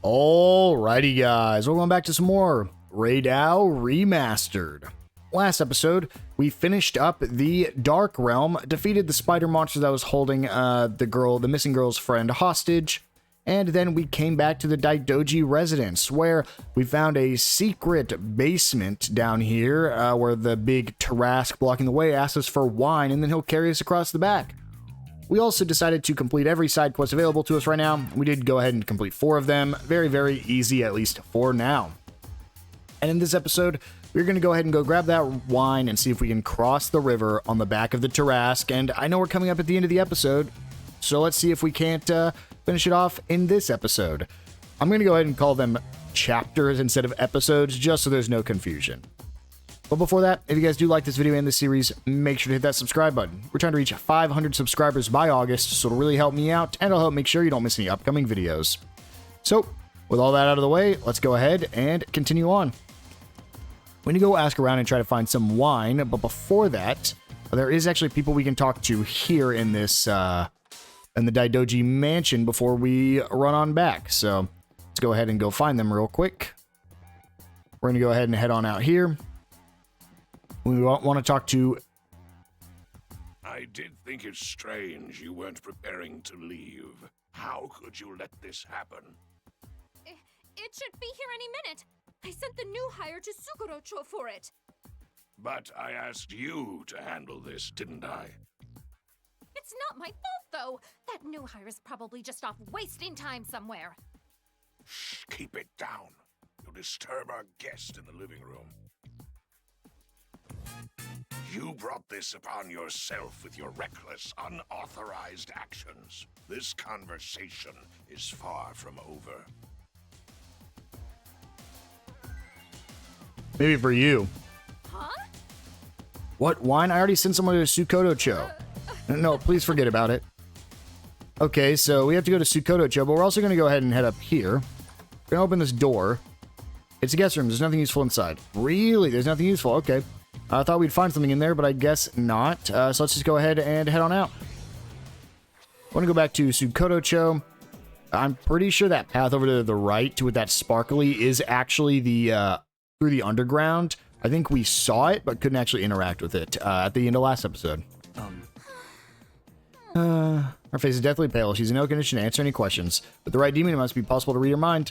Alrighty guys, we're going back to some more Raidou Remastered. Last episode, we finished up the Dark Realm, defeated the spider monster that was holding the missing girl's friend hostage, and then we came back to the Daidoji residence, where we found a secret basement down here, where the big Tarrasque blocking the way asked us for wine, and then he'll carry us across the back. We also decided to complete every side quest available to us right now. We did go ahead and complete 4 of them. Very, very easy, at least for now. And in this episode, we're going to go ahead and go grab that wine and see if we can cross the river on the back of the Tarrasque. And I know we're coming up at the end of the episode, so let's see if we can't finish it off in this episode. I'm going to go ahead and call them chapters instead of episodes, just so there's no confusion. But before that, if you guys do like this video and this series, make sure to hit that subscribe button. We're trying to reach 500 subscribers by August, so it'll really help me out, and it'll help make sure you don't miss any upcoming videos. So, with all that out of the way, let's go ahead and continue on. We're going to go ask around and try to find some wine, but before that, there is actually people we can talk to here in this, in the Daidoji mansion before we run on back. So, let's go ahead and go find them real quick. We're going to go ahead and head on out here. We want to talk to... I did think it strange you weren't preparing to leave. How could you let this happen? It should be here any minute. I sent the new hire to Sugorocho for it. But I asked you to handle this, didn't I? It's not my fault, though. That new hire is probably just off wasting time somewhere. Shh, keep it down. You'll disturb our guest in the living room. You brought this upon yourself with your reckless, unauthorized actions. This conversation is far from over. Maybe for you. Huh? What, wine? I already sent someone to Sugorocho. No, please forget about it. Okay, so we have to go to Sugorocho, but we're also going to go ahead and head up here. We're going to open this door. It's a guest room. There's nothing useful inside. Really? There's nothing useful? Okay. I thought we'd find something in there, but I guess not. So let's just go ahead and head on out. I want to go back to Sugorocho. I'm pretty sure that path over to the right with that sparkly is actually the through the underground. I think we saw it, but couldn't actually interact with it at the end of last episode. Her face is deathly pale. She's in no condition to answer any questions. With the right demon, it must be possible to read her mind.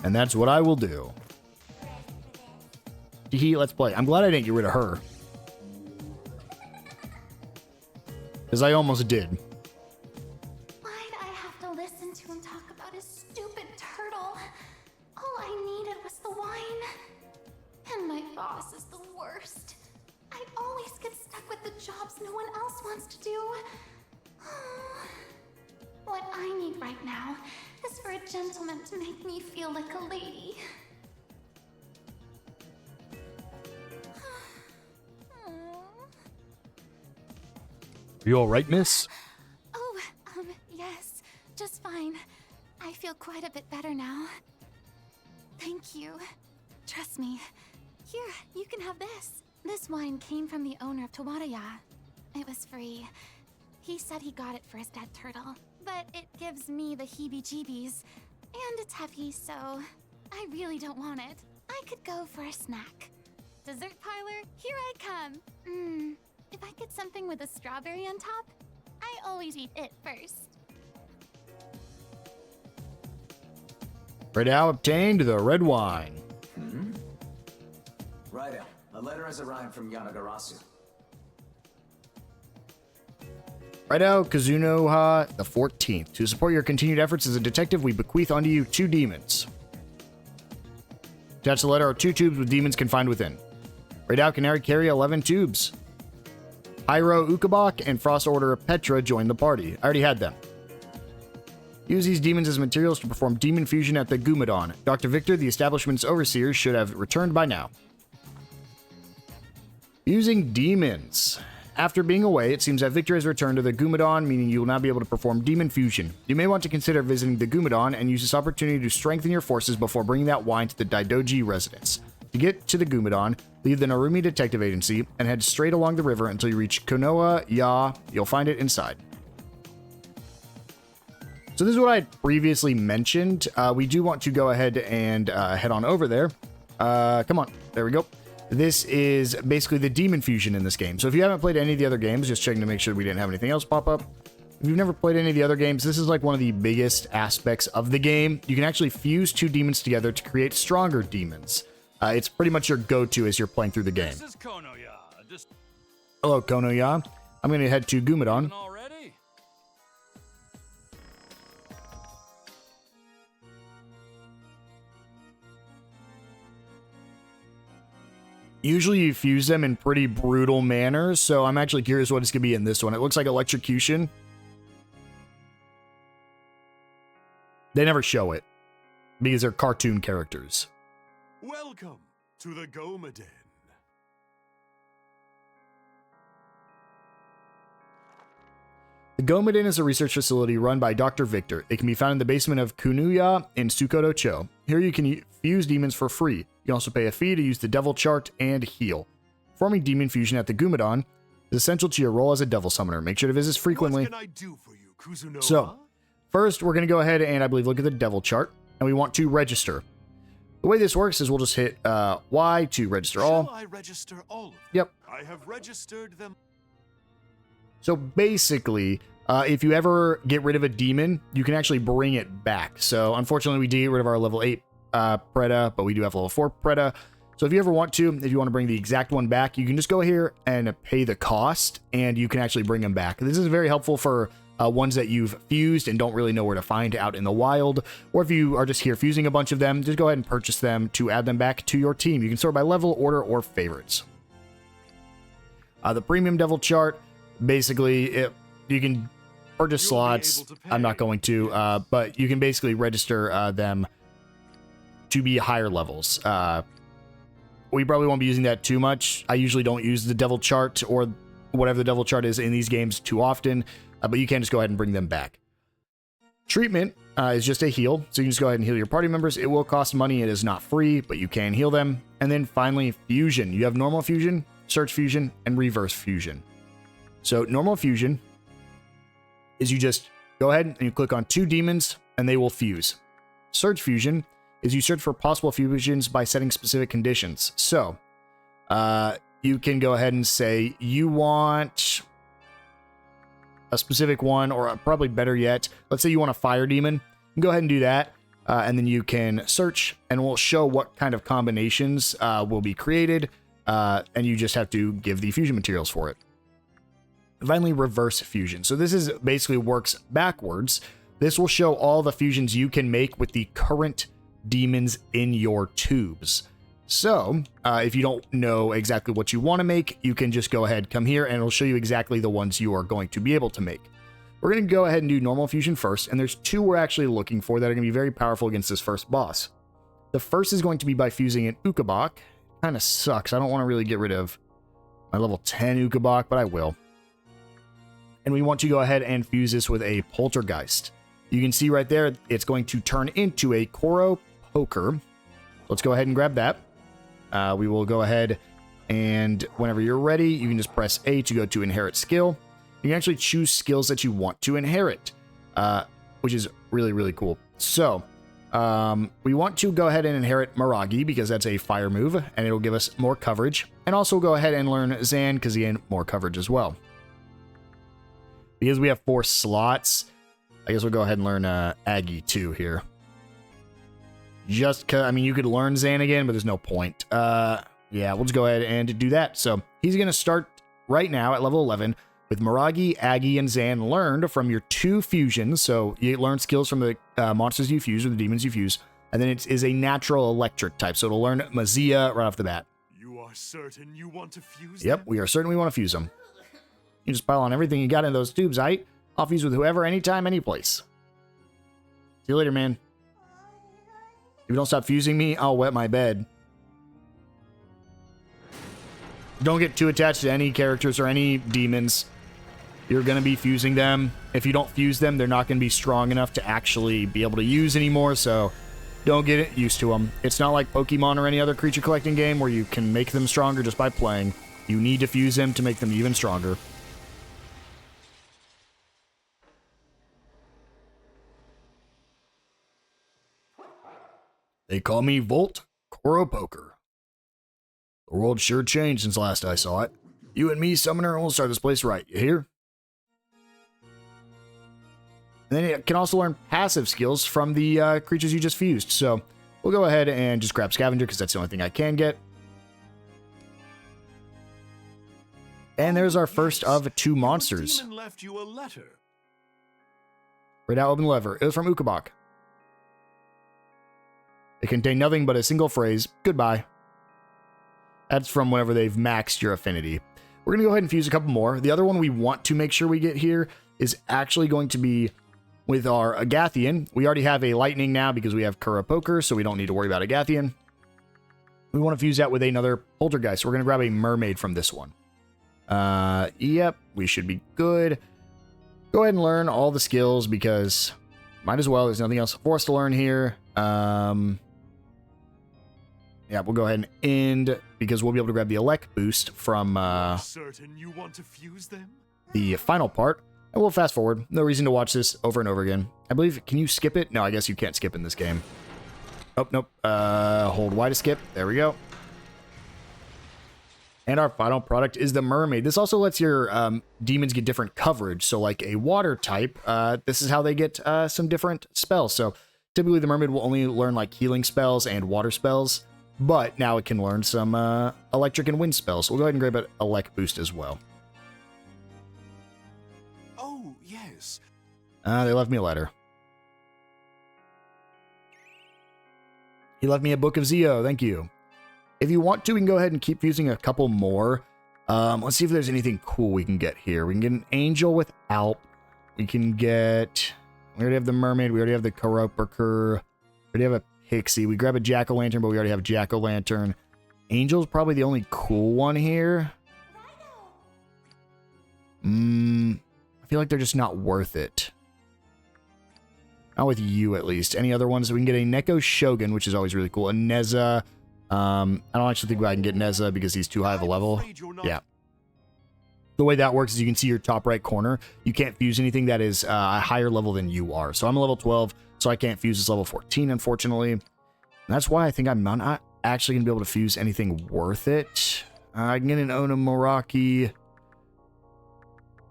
And that's what I will do. Let's play. I'm glad I didn't get rid of her. Because I almost did. Why'd I have to listen to him talk about his stupid turtle? All I needed was the wine. And my boss is the worst. I always get stuck with the jobs no one else wants to do. What I need right now is for a gentleman to make me feel like a lady. Are you alright, miss? Oh, yes, just fine. I feel quite a bit better now. Thank you. Trust me. Here, you can have this. This wine came from the owner of Tawadaya. It was free. He said he got it for his dead turtle, but it gives me the heebie-jeebies. And it's heavy, so I really don't want it. I could go for a snack. Dessert parlor, here I come. If I get something with a strawberry on top, I always eat it first. Raidou obtained the red wine. Raidou, a letter has arrived from Yanagarasu. Raidou Kuzunoha the 14th. To support your continued efforts as a detective, we bequeath unto you 2 demons. Attached to the letter are 2 tubes with demons confined within. Raidou can now carry 11 tubes. Hyro Ukabak and Frost Order Petra joined the party. I already had them. Use these demons as materials to perform demon fusion at the Gumadon. Dr. Victor, the establishment's overseer, should have returned by now. Using demons. After being away, it seems that Victor has returned to the Gumadon, meaning you will now be able to perform demon fusion. You may want to consider visiting the Gumadon and use this opportunity to strengthen your forces before bringing that wine to the Daidoji residence. To get to the Gumadon, leave the Narumi Detective Agency and head straight along the river until you reach Konoha Ya. You'll find it inside. So this is what I had previously mentioned. We do want to go ahead and head on over there. Come on. There we go. This is basically the demon fusion in this game. So if you haven't played any of the other games, just checking to make sure we didn't have anything else pop up. If you've never played any of the other games, this is like one of the biggest aspects of the game. You can actually fuse two demons together to create stronger demons. It's pretty much your go-to as you're playing through the game. This is Konoya. Hello, Konoya. I'm going to head to Gumidon. Already? Usually you fuse them in pretty brutal manners, so I'm actually curious what it's going to be in this one. It looks like electrocution. They never show it because they're cartoon characters. Welcome to the Gomaden. The Gomaden is a research facility run by Dr. Victor. It can be found in the basement of Kunuya in Sukodo-cho. Here you can fuse demons for free. You can also pay a fee to use the devil chart and heal. Performing demon fusion at the Gumidon is essential to your role as a devil summoner. Make sure to visit frequently. What can I do for you, Kuzunoha? So, first we're going to go ahead and I believe look at the devil chart, and we want to register. The way this works is we'll just hit Y to register all. Shall I register all of them? Yep. I have registered them. So basically, if you ever get rid of a demon, you can actually bring it back. So unfortunately, we did get rid of our level 8 Preda, but we do have level 4 Preda. So if you ever want to, if you want to bring the exact one back, you can just go here and pay the cost, and you can actually bring them back. This is very helpful for ones that you've fused and don't really know where to find out in the wild. Or if you are just here fusing a bunch of them, just go ahead and purchase them to add them back to your team. You can sort by level, order, or favorites. The premium devil chart, basically, you can purchase slots. I'm not going to, but you can basically register them to be higher levels. We probably won't be using that too much. I usually don't use the devil chart or whatever the devil chart is in these games too often, but you can just go ahead and bring them back. Treatment is just a heal, so you can just go ahead and heal your party members. It will cost money. It is not free, but you can heal them. And then finally, fusion. You have normal fusion, search fusion, and reverse fusion. So normal fusion is you just go ahead and you click on two demons and they will fuse. Surge fusion is you search for possible fusions by setting specific conditions. So you can go ahead and say you want a specific one, or probably better yet, let's say you want a fire demon. You can go ahead and do that. And then you can search and we'll show what kind of combinations will be created. And you just have to give the fusion materials for it. Finally, reverse fusion. So this is basically works backwards. This will show all the fusions you can make with the current demons in your tubes. So if you don't know exactly what you want to make, you can just go ahead, come here, and it'll show you exactly the ones you are going to be able to make. We're going to go ahead and do normal fusion first, and there's two we're actually looking for that are going to be very powerful against this first boss. The first is going to be by fusing an Ukabak. Kind of sucks. I don't want to really get rid of my level 10 Ukabak, but I will. And we want to go ahead and fuse this with a Poltergeist. You can see right there, it's going to turn into a Koro Poker. Let's go ahead and grab that. We will go ahead and whenever you're ready, you can just press A to go to inherit skill. You can actually choose skills that you want to inherit, which is really, really cool. So we want to go ahead and inherit Miragi because that's a fire move and it'll give us more coverage. And also go ahead and learn Zan because he gained more coverage as well. Because we have 4 slots, I guess we'll go ahead and learn Aggie too here. Just because, I mean, you could learn Zan again, but there's no point. Yeah, we'll just go ahead and do that. So he's going to start right now at level 11 with Miragi, Aggie, and Zan learned from your 2 fusions. So you learn skills from the monsters you fuse or the demons you fuse. And then it is a natural electric type. So it'll learn Mazia right off the bat. You are certain you want to fuse Yep, them? we are certain we want to fuse them. You just pile on everything you got in those tubes, right? I'll fuse with whoever, anytime, any place. See you later, man. If you don't stop fusing me, I'll wet my bed. Don't get too attached to any characters or any demons. You're going to be fusing them. If you don't fuse them, they're not going to be strong enough to actually be able to use anymore, so don't get used to them. It's not like Pokemon or any other creature collecting game where you can make them stronger just by playing. You need to fuse them to make them even stronger. They call me Volt Koropoker. The world sure changed since last I saw it. You and me, Summoner, will start this place right. You hear? And then you can also learn passive skills from the creatures you just fused. So we'll go ahead and just grab Scavenger because that's the only thing I can get. And there's our first of 2 monsters. Demon left you a letter. Right out, open lever. It was from Ukabak. It contained nothing but a single phrase, goodbye. That's from whenever they've maxed your affinity. We're going to go ahead and fuse a couple more. The other one we want to make sure we get here is actually going to be with our Agathian. We already have a lightning now because we have Koropoker, so we don't need to worry about Agathian. We want to fuse that with another poltergeist. So we're going to grab a mermaid from this one. Yep, we should be good. Go ahead and learn all the skills because might as well. There's nothing else for us to learn here. Yeah, we'll go ahead and end because we'll be able to grab the elect boost from Certain you want to fuse them? the final part. And we'll fast forward. No reason to watch this over and over again. I believe, can you skip it? No, I guess you can't skip in this game. Oh, nope. Hold Y to skip. There we go. And our final product is the mermaid. This also lets your demons get different coverage. So like a water type, this is how they get some different spells. So typically the mermaid will only learn like healing spells and water spells. But now it can learn some electric and wind spells. So we'll go ahead and grab an elect boost as well. Oh, yes. They left me a letter. He left me a book of Zio. Thank you. If you want to, we can go ahead and keep fusing a couple more. Let's see if there's anything cool we can get here. We can get an angel with Alp. We can get... We already have the mermaid. We already have the Koropoker. We already have a pixie. We grab a jack-o'-lantern, but we already have jack-o'-lantern. Angel's probably the only cool one here. I feel like they're just not worth it. Not with you, at least. Any other ones? We can get a Neko Shogun, which is always really cool. A Neza. I don't actually think I can get Neza because he's too high of a level. Yeah. The way that works is you can see your top right corner. You can't fuse anything that is a higher level than you are. So I'm a level 12, so I can't fuse this level 14, unfortunately. And that's why I think I'm not actually going to be able to fuse anything worth it. I can get an Onomoraki.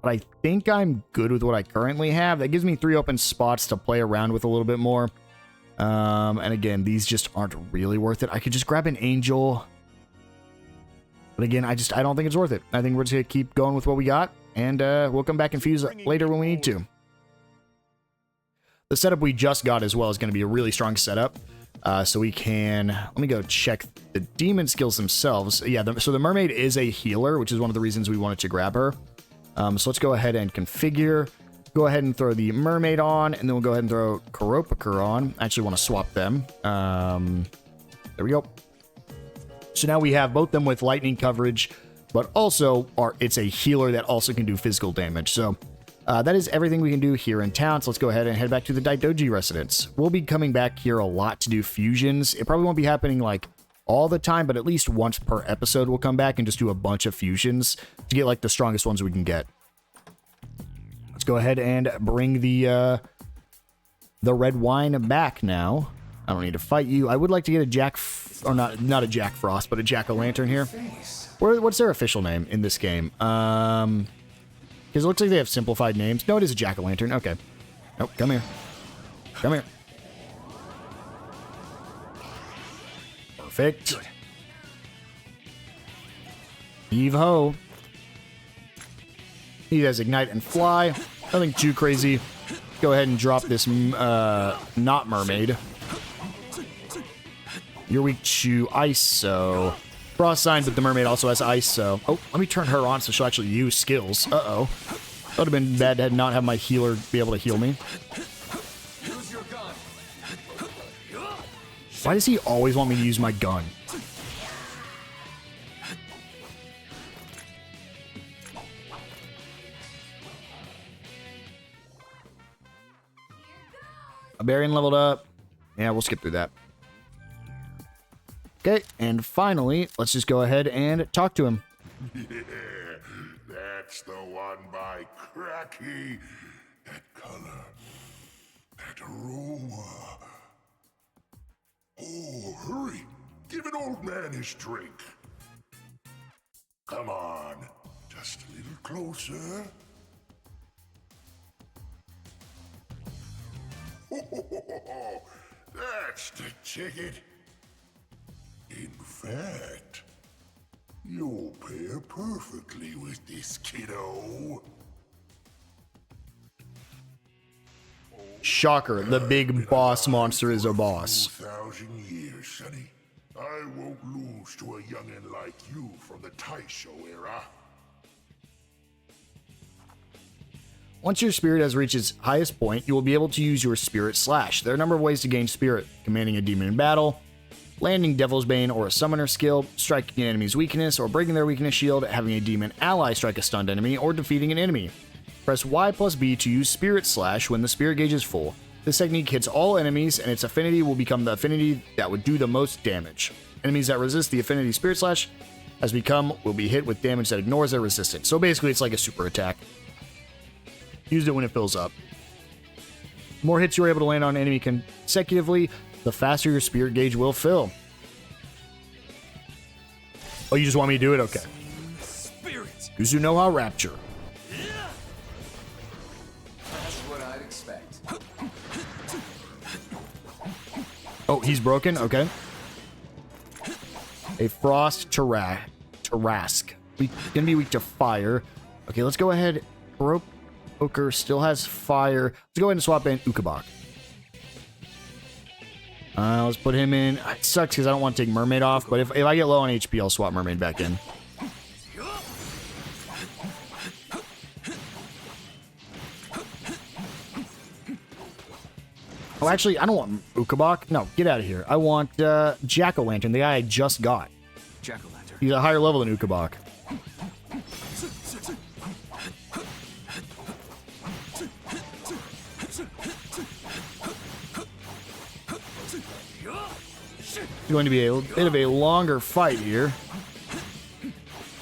But I think I'm good with what I currently have. That gives me 3 open spots to play around with a little bit more. And again, these just aren't really worth it. I could just grab an angel. But again, I don't think it's worth it. I think we're just going to keep going with what we got. And we'll come back and fuse later when we need to. The setup we just got as well is going to be a really strong setup. So we can... Let me go check the demon skills themselves. Yeah, so the mermaid is a healer, which is one of the reasons we wanted to grab her. So let's go ahead and configure. Go ahead and throw the mermaid on, and then we'll go ahead and throw Koropoker on. I actually want to swap them. There we go. So now we have both them with lightning coverage, but also it's a healer that also can do physical damage. So that is everything we can do here in town. So let's go ahead and head back to the Daidoji residence. We'll be coming back here a lot to do fusions. It probably won't be happening like all the time, but at least once per episode we'll come back and just do a bunch of fusions to get like the strongest ones we can get. Let's go ahead and bring the red wine back now. I don't need to fight you. I would like to get a not a Jack Frost, but a jack-o'-lantern here. What's their official name in this game? Because it looks like they have simplified names. No, it is a jack-o'-lantern. Okay. Nope, come here. Come here. Perfect. Heave ho. He has ignite and fly. Nothing too crazy. Go ahead and drop this not mermaid. You're weak to ice, so frost sign, but the mermaid also has ice, so let me turn her on so she'll actually use skills. That would have been bad to not have my healer be able to heal me. Why does he always want me to use my gun? Barbarian leveled up. Yeah, we'll skip through that. Okay, and finally, let's just go ahead and talk to him. Yeah, that's the one by Cracky. That color, that aroma. Oh, an old man his drink. Come on, just a little closer. That's the ticket. In fact, you'll pair perfectly with this kiddo. Shocker, the big boss monster is a boss. 2,000 years, Sonny. I won't lose to a youngin' like you from the Taishō era. Once your spirit has reached its highest point, you will be able to use your Spirit Slash. There are a number of ways to gain spirit: commanding a demon in battle, landing Devil's Bane or a summoner skill, striking an enemy's weakness or breaking their weakness shield, having a demon ally strike a stunned enemy, or defeating an enemy. Press Y plus B to use Spirit Slash when the spirit gauge is full. This technique hits all enemies, and its affinity will become the affinity that would do the most damage. Enemies that resist the affinity Spirit Slash has become will be hit with damage that ignores their resistance. So basically, it's like a super attack. Use it when it fills up. The more hits you're able to land on an enemy consecutively, the faster your spirit gauge will fill. Oh, you just want me to do it? Okay. Spirit. Kuzunoha Rapture. That's what I'd expect. Oh, he's broken? Okay. A Frost Tarrasque. Gonna be weak to fire. Okay, let's go ahead. Poker still has fire. Let's go ahead and swap in Ukabak. Let's put him in. It sucks because I don't want to take Mermaid off, but if I get low on HP, I'll swap Mermaid back in. Oh, actually, I don't want Ukabak. No, get out of here. I want Jack-O-Lantern, the guy I just got. Jack-O-Lantern. He's a higher level than Ukabak. It's going to be a bit of a longer fight here.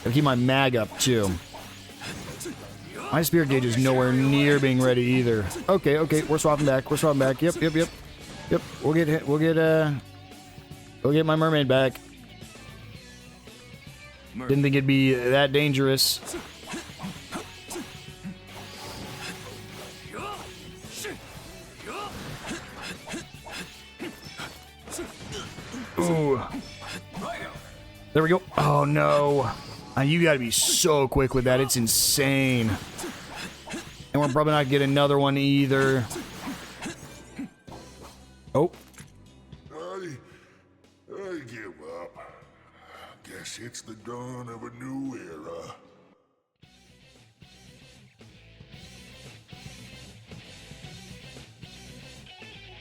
Gotta keep my mag up too. My spirit gauge is nowhere near being ready either. Okay, we're swapping back. Yep. We'll get my mermaid back. Didn't think it'd be that dangerous. Ooh. There we go. Oh no. You gotta be so quick with that. It's insane. And we're probably not getting another one either. Oh. I give up. Guess it's the dawn of a new era.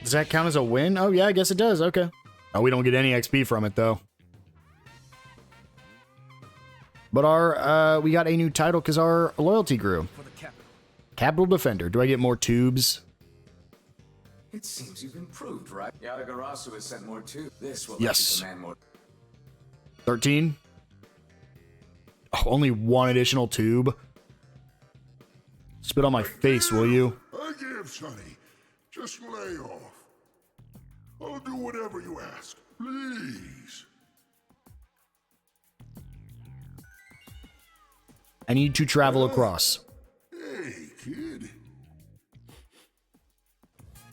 Does that count as a win? Oh yeah, I guess it does. Okay. Oh, we don't get any XP from it though. But we got a new title because our loyalty grew. Capital Defender. Do I get more tubes? It seems you've improved, right? Yatagarasu has sent more too. This will Yes. let you command more. 13? Oh, only one additional tube? Spit on my face, will you? I give, Sonny. Just lay off. I'll do whatever you ask. Please. I need to travel across. Hey, kid.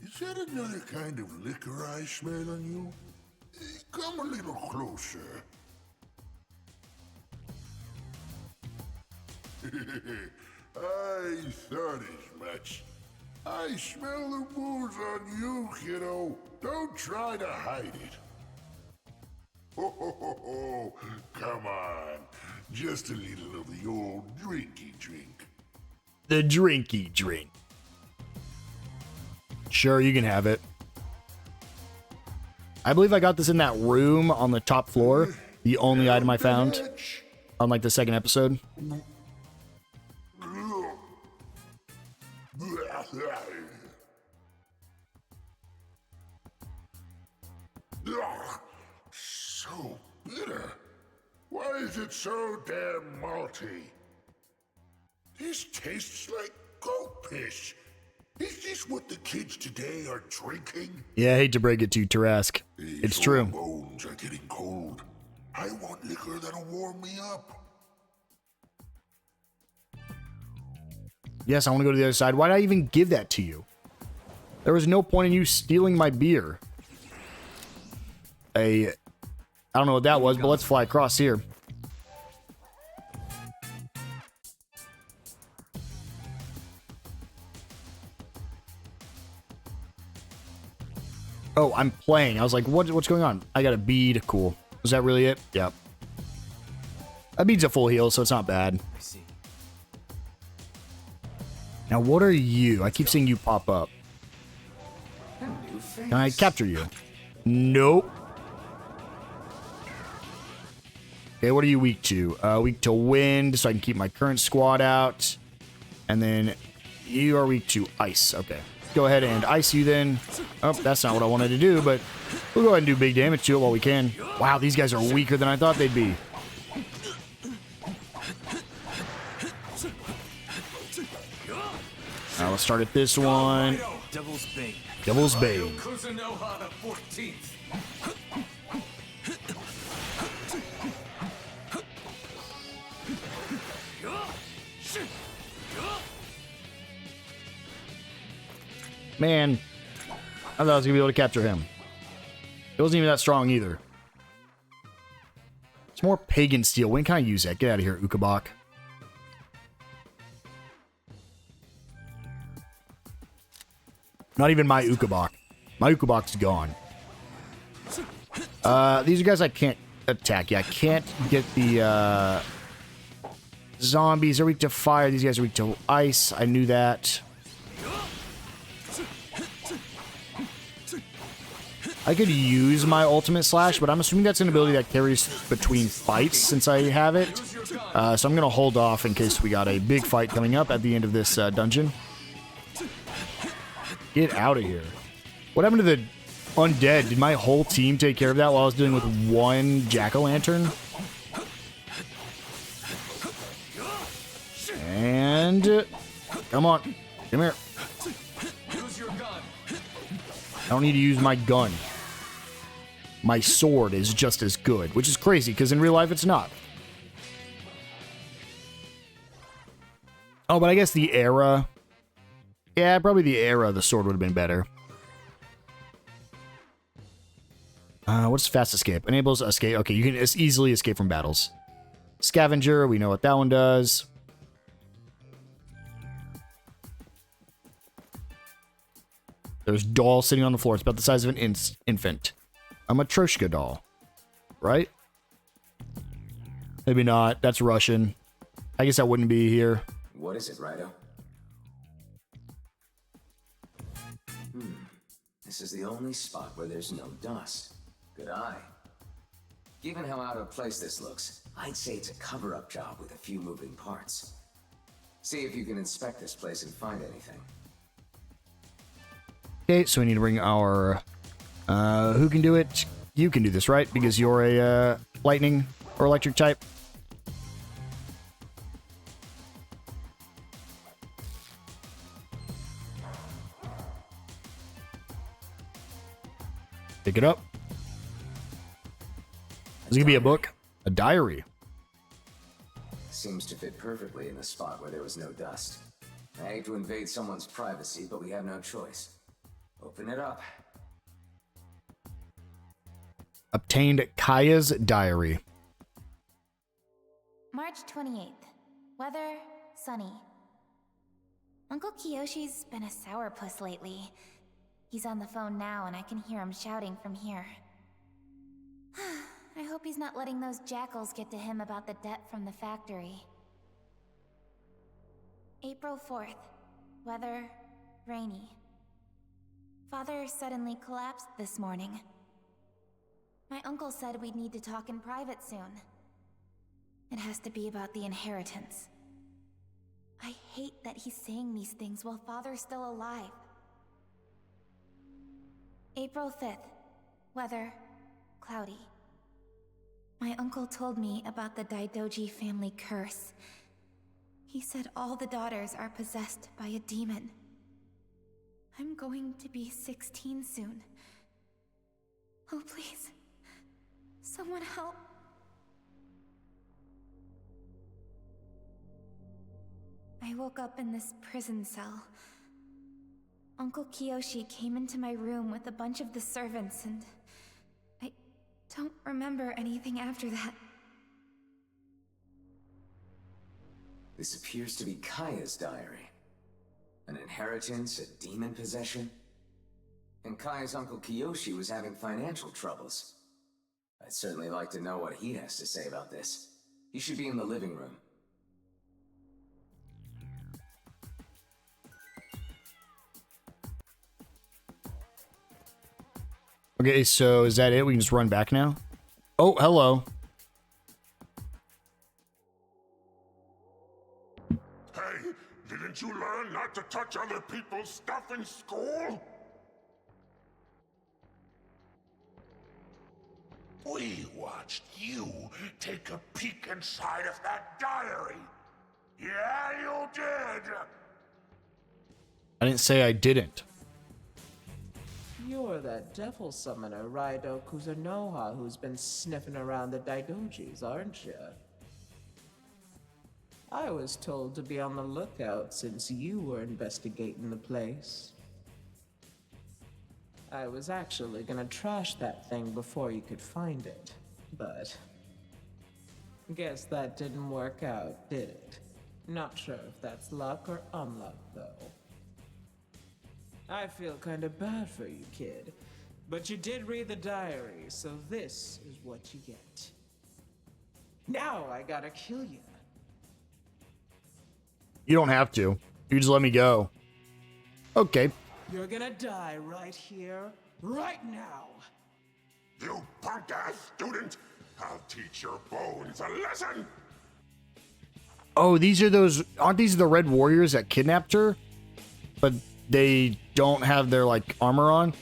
Is that another kind of liquor I smell on you? Come a little closer. I thought as much. I smell the booze on you, kiddo. Don't try to hide it. Oh, come on. Just a little of the old drinky drink. The drinky drink. Sure, you can have it. I believe I got this in that room on the top floor. The only item I found on like the second episode. So bitter. Why is it so damn malty? This tastes like goat piss. Is this what the kids today are drinking? Yeah, I hate to break it to you, Tarrasque. It's These true. old bones are getting cold. I want liquor that'll warm me up. Yes, I want to go to the other side. Why did I even give that to you? There was no point in you stealing my beer. I don't know what that was, but let's fly across here. Oh, I'm playing. I was like, what's going on? I got a bead. Cool. Was that really it? Yep. That bead's a full heal, so it's not bad. I see. Now, what are you? I keep seeing you pop up. Can I capture you? Nope. Okay, what are you weak to? Weak to wind, so I can keep my current squad out. And then you are weak to ice. Okay. Go ahead and ice you then. Oh, that's not what I wanted to do, but we'll go ahead and do big damage to it while we can. Wow, these guys are weaker than I thought they'd be. Now let's start at this one. Devil's Bane. Devil's Bane. Raidou Kuzunoha the 14th. Man, I thought I was going to be able to capture him. It wasn't even that strong either. It's more pagan steel. When can I use that? Get out of here, Ukabak. Not even my Ukabak. My Ukabak's gone. These are guys I can't attack. Yeah, I can't get the zombies. They're weak to fire. These guys are weak to ice. I knew that. I could use my ultimate slash, but I'm assuming that's an ability that carries between fights since I have it. So I'm going to hold off in case we got a big fight coming up at the end of this dungeon. Get out of here. What happened to the undead? Did my whole team take care of that while I was dealing with one jack-o'-lantern? And... come on. Come here. I don't need to use my gun. My sword is just as good, which is crazy, because in real life it's not. Oh, but I guess the era... yeah, probably the era of the sword would have been better. What's fast escape? Enables escape. Okay, you can easily escape from battles. Scavenger, we know what that one does. There's doll sitting on the floor. It's about the size of an infant. A Matryoshka doll. Right? Maybe not. That's Russian. I guess that wouldn't be here. What is it, Raidou? This is the only spot where there's no dust. Good eye. Given how out of place this looks, I'd say it's a cover-up job with a few moving parts. See if you can inspect this place and find anything. Okay, so we need to bring our... who can do it? You can do this, right? Because you're a lightning or electric type. Pick it up. This could be a book. A diary. Seems to fit perfectly in the spot where there was no dust. I hate to invade someone's privacy, but we have no choice. Open it up. Obtained Kaya's diary. March 28th. Weather, sunny. Uncle Kiyoshi's been a sourpuss lately. He's on the phone now and I can hear him shouting from here. I hope he's not letting those jackals get to him about the debt from the factory. April 4th. Weather, rainy. Father suddenly collapsed this morning. My uncle said we'd need to talk in private soon. It has to be about the inheritance. I hate that he's saying these things while Father's still alive. April 5th. Weather, cloudy. My uncle told me about the Daidoji family curse. He said all the daughters are possessed by a demon. I'm going to be 16 soon. Oh, please. Someone help. woke up in this prison cell. Uncle Kiyoshi came into my room with a bunch of the servants, and I don't remember anything after that. This appears to be Kaya's diary. An inheritance, a demon possession. And Kaya's Uncle Kiyoshi was having financial troubles. I'd certainly like to know what he has to say about this. He should be in the living room. Okay, so is that it? We can just run back now? Oh, hello. Hey, didn't you learn not to touch other people's stuff in school? We watched you take a peek inside of that diary. Yeah, you did. I didn't say I didn't. You're that devil summoner, Raidou Kuzunoha, who's been sniffing around the Daidojis, aren't you? I was told to be on the lookout since you were investigating the place. I was actually gonna trash that thing before you could find it, but... guess that didn't work out, did it? Not sure if that's luck or unluck, though. I feel kinda bad for you, kid. But you did read the diary, so this is what you get. Now I gotta kill you. You don't have to. You just let me go. Okay. You're gonna die right here, right now. You punk-ass student! I'll teach your bones a lesson! Oh, these are those... Aren't these the Red Warriors that kidnapped her? But they don't have their, like, armor on?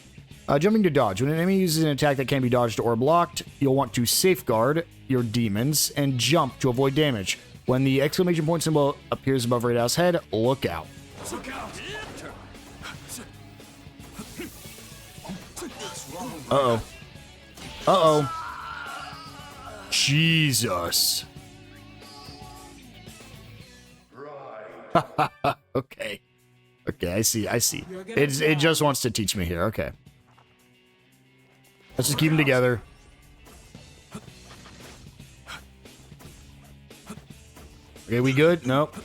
Jumping to dodge. When an enemy uses an attack that can't be dodged or blocked, you'll want to safeguard your demons and jump to avoid damage. When the exclamation point symbol appears above Raidou's head, look out. Look out! Uh-oh. Uh-oh. Jesus. Okay. Okay, I see. It just wants to teach me here. Okay. Let's just keep them together. Okay, we good? Nope.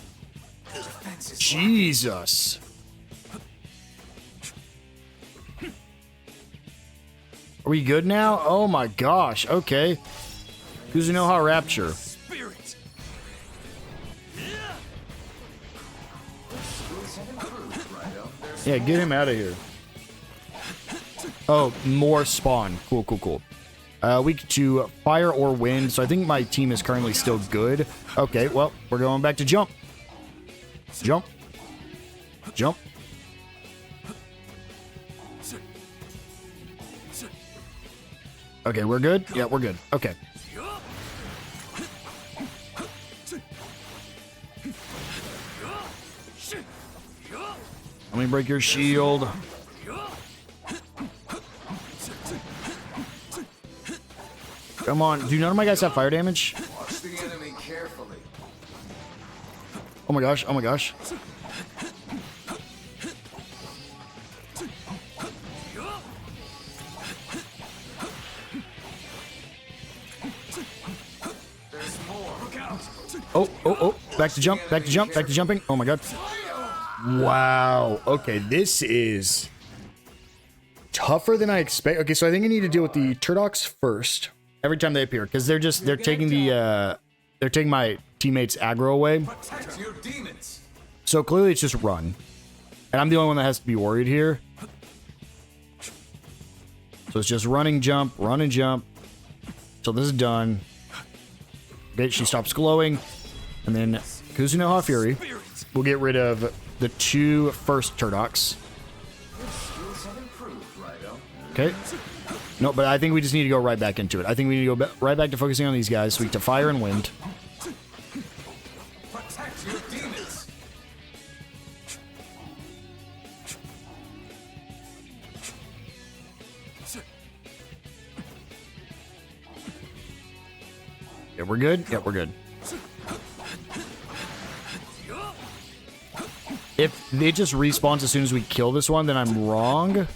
Jesus. Are we good now? Oh my gosh. Okay. Kuzunoha Rapture. Spirit. Yeah, get him out of here. Oh, more spawn. Cool, cool, cool. Weak to fire or wind, so I think my team is currently still good. Okay, well, we're going back to jump. Jump. Jump. Okay, we're good? Yeah, we're good. Okay. Let me break your shield. Come on. Do none of my guys have fire damage? Watch the enemy carefully. Oh my gosh. Oh my gosh. There's more. Look out. Oh, oh, oh. Back to jump. Back to jump. Back to jumping. Oh my god. Wow. Okay, this is tougher than I expect. Okay, so I think I need to deal with the Turdocs first every time they appear, because they're taking the they're taking my teammates' aggro away. Protect your demons. So clearly it's just run, and I'm the only one that has to be worried here. So it's just run and jump till this is done. Okay, she stops glowing, and then Kuzunoha Fury. We'll get rid of the two first Turdocs. Okay. No, but I think we just need to go right back into it. I think we need to go right back to focusing on these guys. Weak to fire and wind. Protect your demons. Yeah, we're good? Yeah, we're good. If it just respawns as soon as we kill this one, then I'm wrong.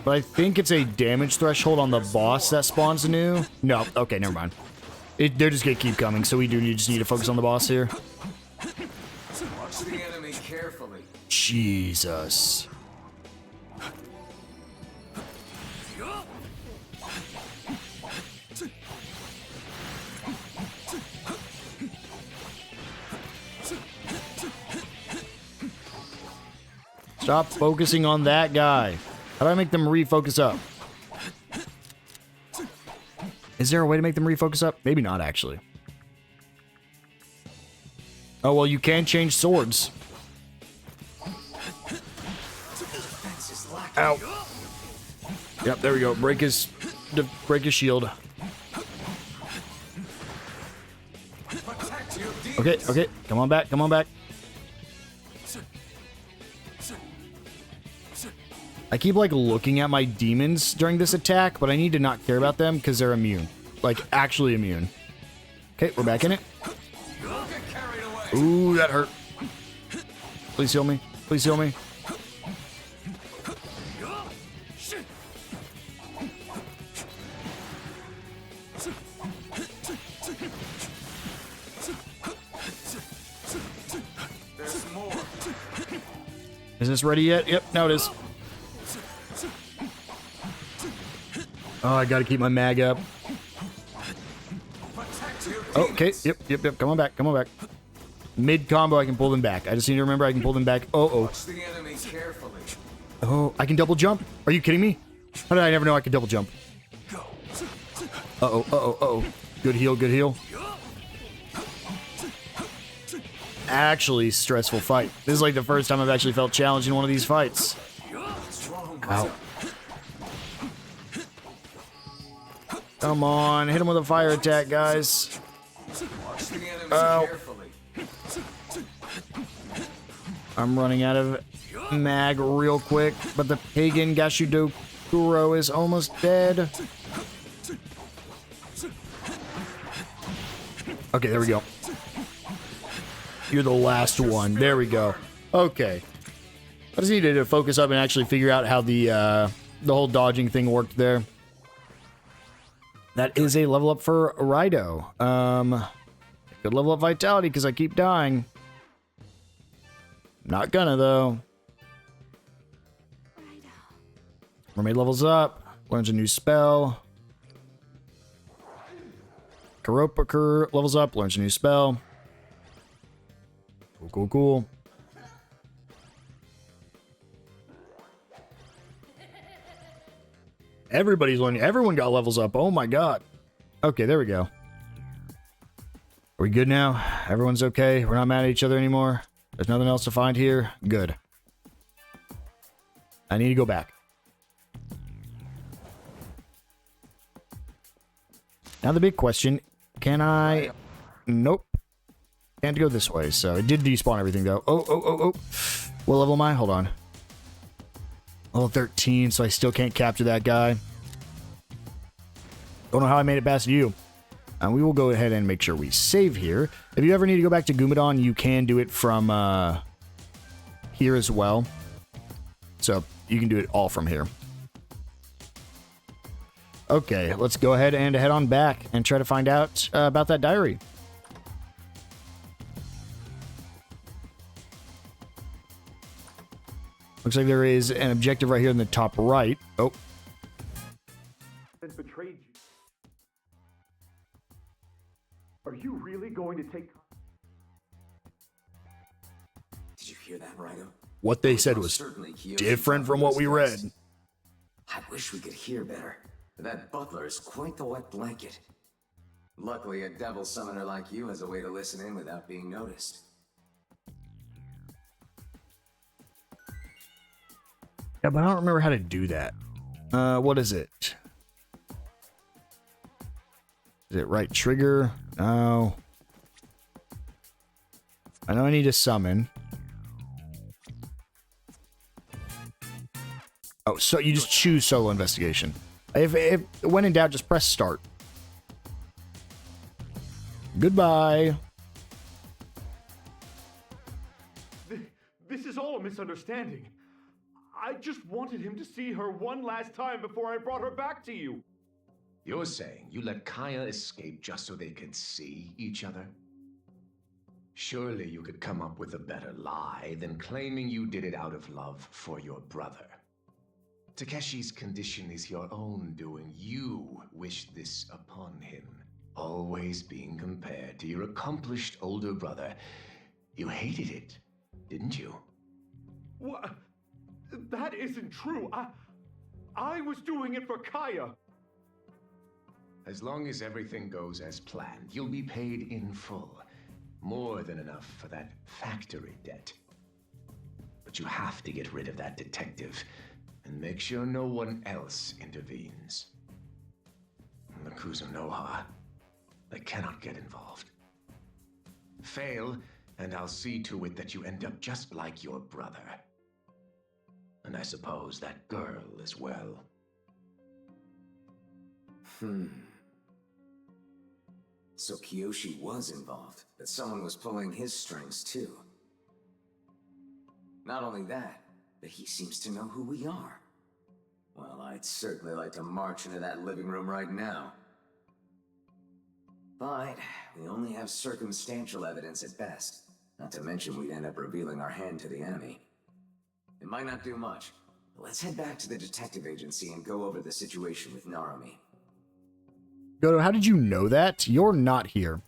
But I think it's a damage threshold on the boss that spawns new. No, okay, never mind. They're just gonna keep coming, so we just need to focus on the boss here. Watch the enemy carefully. Jesus. Stop focusing on that guy. How do I make them refocus up? Is there a way to make them refocus up? Maybe not, actually. Oh, well, you can change swords. Ow. Yep, there we go. Break his shield. Okay, okay. Come on back, come on back. I keep, like, looking at my demons during this attack, but I need to not care about them because they're immune. Like, actually immune. Okay, we're back in it. Ooh, that hurt. Please heal me. Please heal me. Is this ready yet? Yep, now it is. Oh, I gotta keep my mag up. Oh, okay, yep. Come on back, come on back. Mid combo, I can pull them back. I just need to remember I can pull them back. Oh. Oh, I can double jump? Are you kidding me? How did I never know I could double jump? Uh-oh. Good heal, good heal. Actually, stressful fight. This is like the first time I've actually felt challenged in one of these fights. Ow. Come on, hit him with a fire attack, guys. Oh. I'm running out of mag real quick, but the pagan Gashudokuro is almost dead. Okay, there we go. You're the last one. There we go. Okay. I just needed to focus up and actually figure out how the whole dodging thing worked there. That is a level up for Raidou. Good level up vitality because I keep dying. Not gonna though. Mermaid levels up. Learns a new spell. Karopakur levels up. Learns a new spell. Cool. Everybody's learning. Everyone got levels up. Oh my god. Okay, there we go. Are we good now? Everyone's okay? We're not mad at each other anymore? There's nothing else to find here? Good. I need to go back. Now the big question, can I... Nope. Can't go this way, so it did despawn everything though. Oh. What level am I? Hold on. Level 13, so I still can't capture that guy. Don't know how I made it past you. And we will go ahead and make sure we save here. If you ever need to go back to Gumadon, you can do it from here as well. So you can do it all from here. Okay, let's go ahead and head on back and try to find out about that diary. Looks like there is an objective right here in the top right. Oh. Betrayed you. Are you really going to take... Did you hear that, Raidou? What they said was different from what we read. I wish we could hear better. That butler is quite the wet blanket. Luckily, a devil summoner like you has a way to listen in without being noticed. Yeah, but I don't remember how to do that. What is it? Is it right trigger? No. I know I need to summon. Oh, so you just choose solo investigation. If when in doubt, just press start. Goodbye. is all a misunderstanding. I just wanted him to see her one last time before I brought her back to you. You're saying you let Kaya escape just so they could see each other? Surely you could come up with a better lie than claiming you did it out of love for your brother. Takeshi's condition is your own doing. You wished this upon him, always being compared to your accomplished older brother. You hated it, didn't you? What? That isn't true. I was doing it for Kaya. As long as everything goes as planned, you'll be paid in full. More than enough for that factory debt. But you have to get rid of that detective and make sure no one else intervenes. The Kuzunoha, they cannot get involved. Fail, and I'll see to it that you end up just like your brother. And I suppose that girl as well. So Kiyoshi was involved, but someone was pulling his strings too. Not only that, but he seems to know who we are. Well, I'd certainly like to march into that living room right now. But we only have circumstantial evidence at best. Not to mention we'd end up revealing our hand to the enemy. It might not do much, but let's head back to the detective agency and go over the situation with Narumi. Goto, how did you know that? You're not here.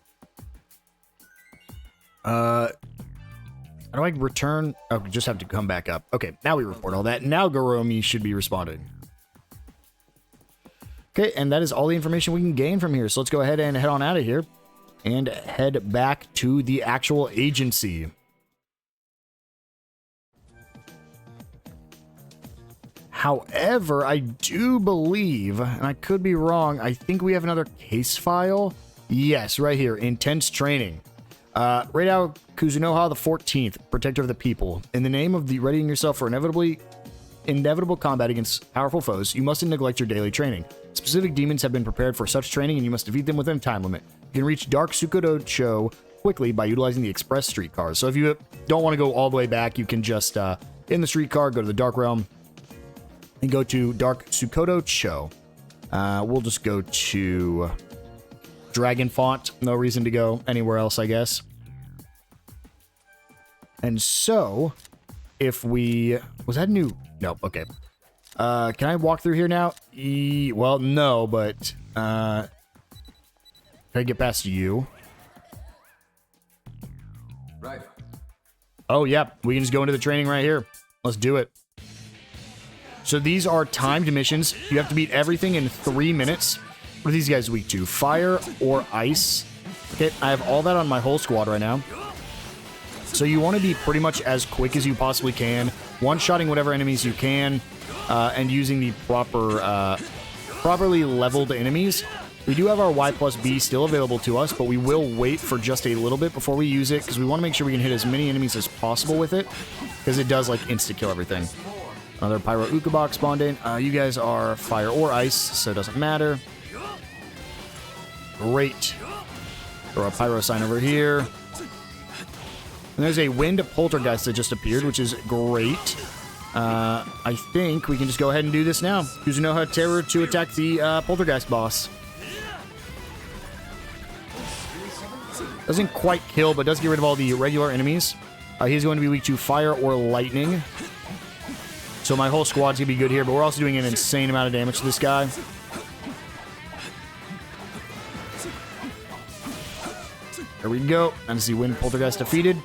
How do I return? Oh, we just have to come back up. Okay, now we report all that. Now Goromi should be responding. Okay, and that is all the information we can gain from here. So let's go ahead and head on out of here and head back to the actual agency. However, I do believe, and I could be wrong, I think we have another case file. Yes, right here, intense training. Raidou Kuzunoha the 14th, protector of the people. In the name of the readying yourself for inevitable combat against powerful foes, you mustn't neglect your daily training. Specific demons have been prepared for such training, and you must defeat them within a time limit. You can reach Dark Sukodocho quickly by utilizing the express streetcars. So if you don't want to go all the way back, you can just, in the streetcar, go to the Dark Realm, and go to Dark Sukodocho. We'll just go to Dragon Font. No reason to go anywhere else, I guess. And so, if we... Was that new? No, okay. Can I walk through here now? Well, no, but... can I get past you? Right. Oh, yeah. We can just go into the training right here. Let's do it. So these are timed missions. You have to beat everything in 3 minutes. What are these guys weak to? Fire or ice? Okay, I have all that on my whole squad right now. So you want to be pretty much as quick as you possibly can, one-shotting whatever enemies you can, and using the properly leveled enemies. We do have our Y plus B still available to us, but we will wait for just a little bit before we use it, because we want to make sure we can hit as many enemies as possible with it, because it does, like, insta-kill everything. Another Pyro Ukabok spawned in. You guys are fire or ice, so it doesn't matter. Great. Throw a Pyro sign over here. And there's a Wind Poltergeist that just appeared, which is great. I think we can just go ahead and do this now. Kuzunoha Terror to attack the Poltergeist boss. Doesn't quite kill, but does get rid of all the regular enemies. He's going to be weak to fire or lightning. So my whole squad's going to be good here, but we're also doing an insane amount of damage to this guy. There we go. And see Wind Poltergeist defeated.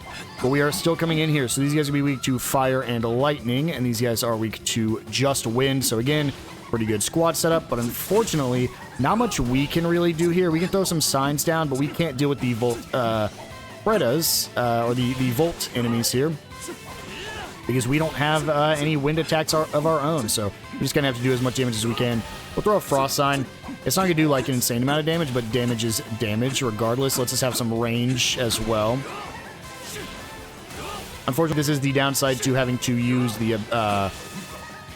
But we are still coming in here. So these guys will be weak to fire and lightning, and these guys are weak to just wind. So again, pretty good squad setup, but unfortunately, not much we can really do here. We can throw some signs down, but we can't deal with the Volt Predas, or the Volt enemies here, because we don't have any wind attacks of our own. So we're just going to have to do as much damage as we can. We'll throw a Frost Sign. It's not going to do like an insane amount of damage, but damage is damage regardless. Let's just have some range as well. Unfortunately, this is the downside to having to use the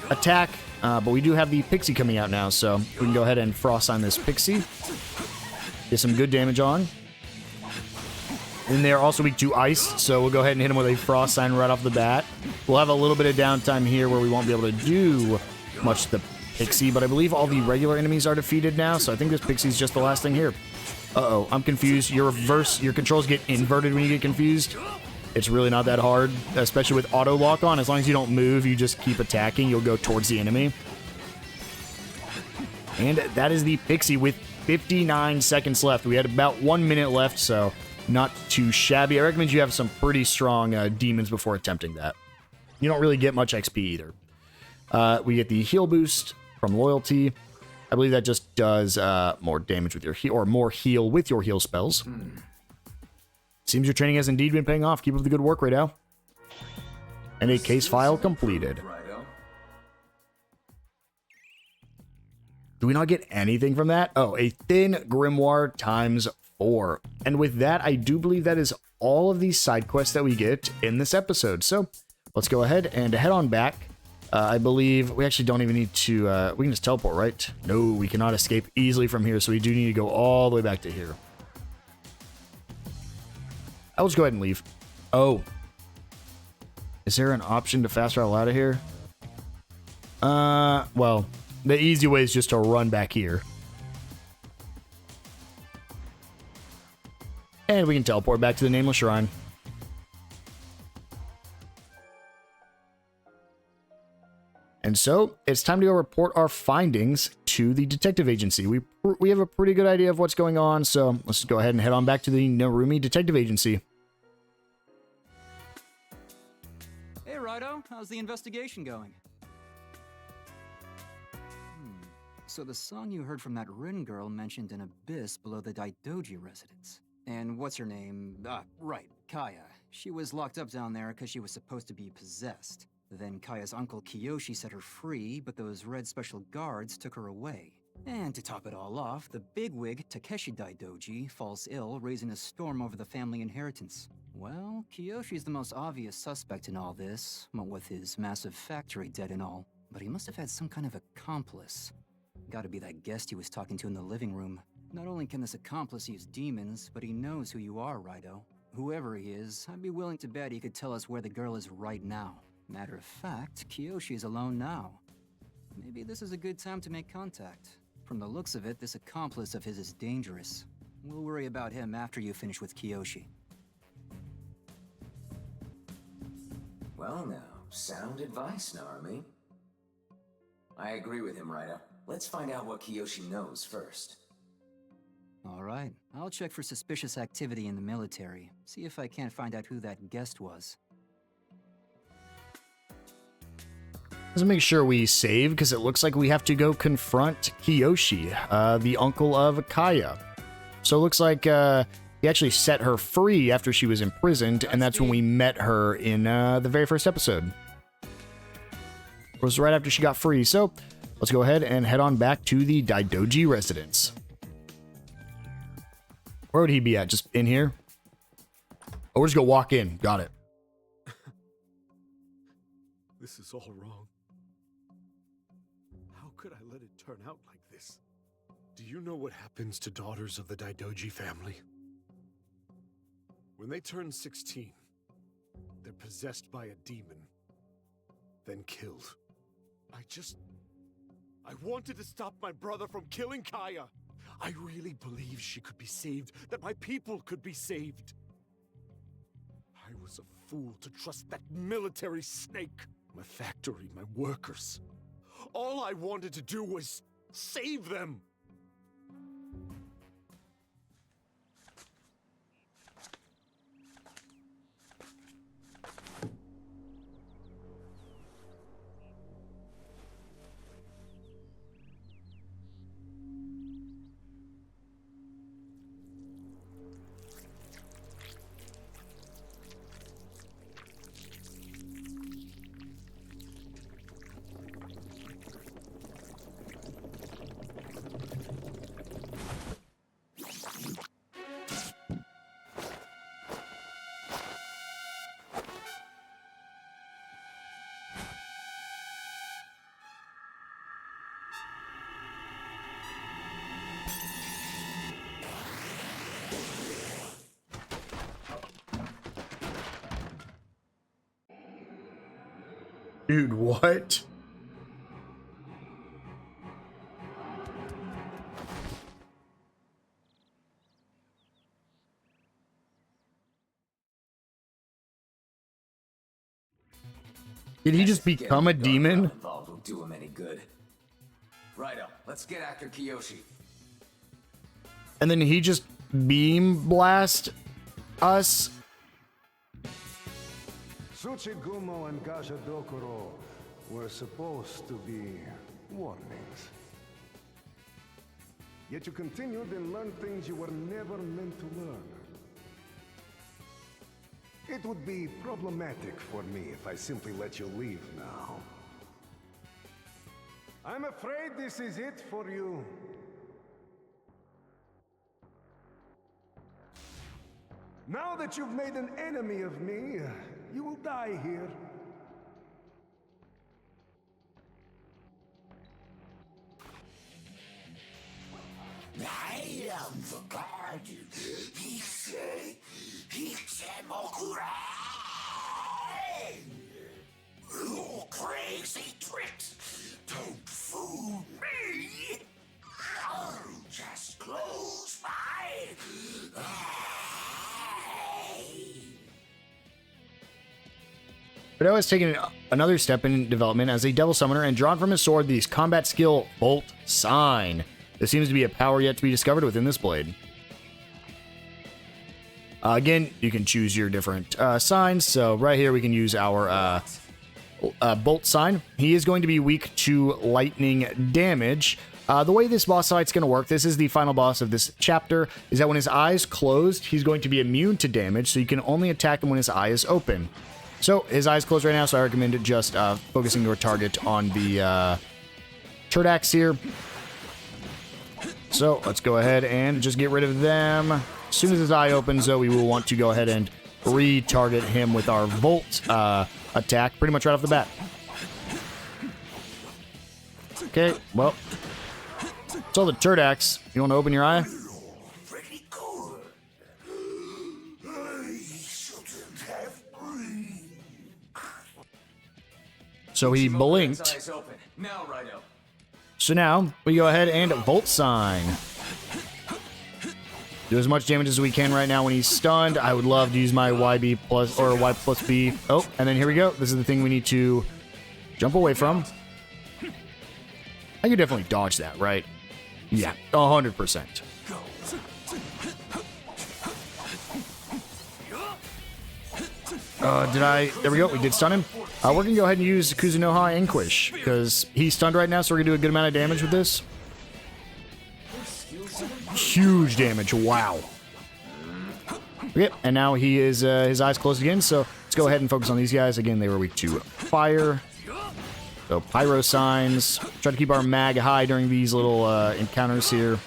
attack, but we do have the Pixie coming out now, so we can go ahead and Frost Sign this Pixie. Get some good damage on. And they're also weak to ice, so we'll go ahead and hit them with a frost sign right off the bat. We'll have a little bit of downtime here where we won't be able to do much to the Pixie, but I believe all the regular enemies are defeated now, so I think this Pixie's just the last thing here. Uh-oh, I'm confused. Your controls get inverted when you get confused. It's really not that hard, especially with auto lock on. As long as you don't move, you just keep attacking, you'll go towards the enemy. And that is the Pixie with 59 seconds left. We had about 1 minute left, so not too shabby. I recommend you have some pretty strong demons before attempting that. You don't really get much XP either. We get the heal boost from loyalty. I believe that just does more damage with your heal, or more heal with your heal spells. Seems your training has indeed been paying off. Keep up the good work, Raidou. And a case file completed. Do we not get anything from that? Oh, a thin grimoire times 4. And with that, I do believe that is all of these side quests that we get in this episode. So let's go ahead and head on back. I believe we actually don't even need to, we can just teleport, right? No, we cannot escape easily from here, so we do need to go all the way back to here. I'll just go ahead and leave. Oh. Is there an option to fast travel out of here? Well, the easy way is just to run back here. And we can teleport back to the Nameless Shrine. And so, it's time to go report our findings to the detective agency. We have a pretty good idea of what's going on, so let's just go ahead and head on back to the Narumi Detective Agency. Hey, Raidou, how's the investigation going? So the song you heard from that Rin girl mentioned an abyss below the Daidoji residence. And what's her name? Right, Kaya. She was locked up down there because she was supposed to be possessed. Then Kaya's uncle Kiyoshi set her free, but those red special guards took her away. And to top it all off, the bigwig Takeshi Daidoji falls ill, raising a storm over the family inheritance. Well, Kiyoshi's the most obvious suspect in all this, what with his massive factory debt and all. But he must have had some kind of accomplice. Gotta be that guest he was talking to in the living room. Not only can this accomplice use demons, but he knows who you are, Raidou. Whoever he is, I'd be willing to bet he could tell us where the girl is right now. Matter of fact, Kiyoshi is alone now. Maybe this is a good time to make contact. From the looks of it, this accomplice of his is dangerous. We'll worry about him after you finish with Kiyoshi. Well now, sound advice, Narumi. I agree with him, Raidou. Let's find out what Kiyoshi knows first. Alright, I'll check for suspicious activity in the military. See if I can't find out who that guest was. Let's make sure we save, because it looks like we have to go confront Kiyoshi, the uncle of Kaya. So it looks like he actually set her free after she was imprisoned, and that's when we met her in the very first episode. It was right after she got free, so let's go ahead and head on back to the Daidoji residence. Where would he be at? Just in here? Oh, we're just gonna walk in. Got it. This is all wrong. How could I let it turn out like this? Do you know what happens to daughters of the Daidoji family? When they turn 16, they're possessed by a demon, then killed. I wanted to stop my brother from killing Kaya. I really believed she could be saved, that my people could be saved. I was a fool to trust that military snake. My factory, my workers. All I wanted to do was save them. Dude, what? Did he just become a demon? Involved will do him any good. Righto, let's get after Kiyoshi. And then he just beam blast us? Tsuchigumo and Gashadokuro were supposed to be warnings. Yet you continued and learned things you were never meant to learn. It would be problematic for me if I simply let you leave now. I'm afraid this is it for you. Now that you've made an enemy of me, you will die here. I am the god. Your crazy tricks don't fool me. I'll just close my eyes. Raidou has taken another step in development as a devil summoner and drawn from his sword the combat skill Bolt Sign. There seems to be a power yet to be discovered within this blade. Again, you can choose your different signs. So right here we can use our Bolt Sign. He is going to be weak to lightning damage. The way this boss fight's going to work, this is the final boss of this chapter, is that when his eye is closed, he's going to be immune to damage, so you can only attack him when his eye is open. So his eye's closed right now, so I recommend just focusing your target on the Turdax here. So let's go ahead and just get rid of them. As soon as his eye opens, though, we will want to go ahead and re-target him with our Volt attack pretty much right off the bat. Okay, well, so the Turdax, you want to open your eye? Pretty cool. I shouldn't have breathed. So he blinked. Eyes open. Now, Righto. So now we go ahead and Volt Sign. Do as much damage as we can right now when he's stunned. I would love to use my YB plus or Y plus B. Oh, and then here we go. This is the thing we need to jump away from. I could definitely dodge that, right? Yeah, 100%. There we go. We did stun him. We're going to go ahead and use Kuzunoha Inquish because he's stunned right now, so we're going to do a good amount of damage with this. Huge damage. Wow. Yep, and now he is his eyes closed again, so let's go ahead and focus on these guys. Again, they were weak to fire. So pyro signs. Try to keep our mag high during these little encounters here.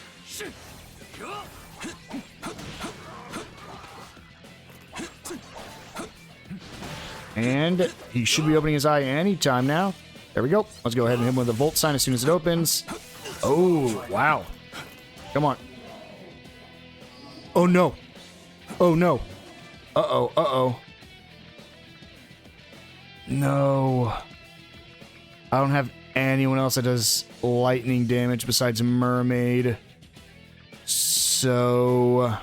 And he should be opening his eye anytime now. There we go. Let's go ahead and hit him with a Volt Sign as soon as it opens. Oh, wow. Come on. Oh, no. Oh, no. Uh-oh, uh-oh. No. I don't have anyone else that does lightning damage besides Mermaid. So